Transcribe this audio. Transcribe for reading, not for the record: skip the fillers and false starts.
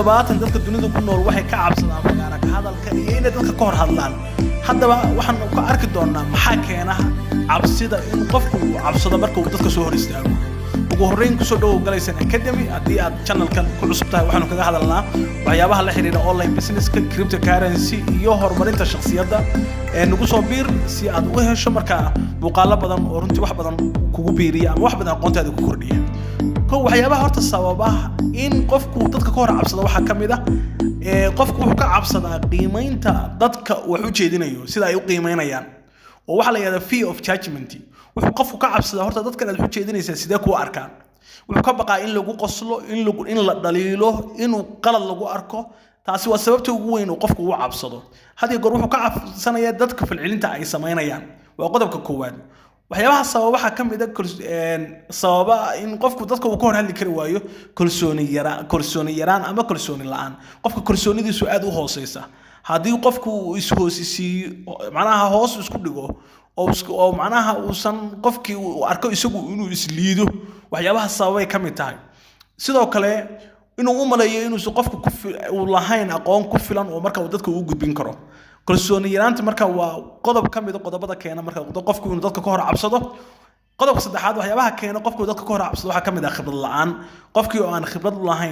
toddobaatan dadka dunida ku nool waxay ka cabsadaan fagaara ka hadalka iyo inay dadka ka hor hadlaan haddaba waxaan ka arki doonaa maxaa keena cabsida in qofku uu cabsado marka uu dadka soo hor istaago ugu horreyn ku soo dhawow galaysan academy haddii aad channelkan ku cusub tahay waxaanu kaga hadalnaa waxyaabaha la xiriira online businesska cryptocurrency iyo horumarinta shakhsiyadda nagu soo biir si aad u hesho markaa muuqaalo badan oo runtii wax badan kugu biiriya ama wax badan aqoontaada ku kordhiya waxyaabaha horta sababaha in qofku dadka ka hor cabsado waxaa ka mid ah qofku wuxuu ka cabsadaa qiimaynta dadka wax u jeedinayo sida ay u qiimeynayaan oo waxa la yiraahdaa fear of judgment wuxuu qofku ka cabsadaa horta dadka aad wax u jeedinaysaa sidee ku arkaan wuxuu ka baqaa in lagu qoslo in la dhaliilo inuu qalad lagu arko taasi waa sababta ugu weyn oo qofku uu cabsado hadii goor wuxuu ka cabsanayaa dadka falcelinta ay sameynayaan waa qodobka koowaad waxyaabaha sababaha ka mid ah sababa in qofku dadka uu ka hor hadli kari waayo kalsooni yaraan ama kalsooni la'aan qofka kalsoonidiisu aad u hooseysa hadii qofku is hoosisiyo macnaha hoos isku dhigo oo macnaha uusan qofkii uu arko isagu inuu isliido waxyaabaha sababay ka mid tahay sidoo kale inuu u maleeyo inuu qofku uu lahayn aqoon ku filan oo marka uu dadka u gudbin karo kalsooni yaraanta marka waa qodob ka mid ah qodobada keena marka qofku inuu dadka ka hor cabsado qodobka saddexaad waxyaabaha keena qofku dadka ka hor cabsado waxa ka mid ah khibrad la'aan qofkii oo aan khibrad u lahayn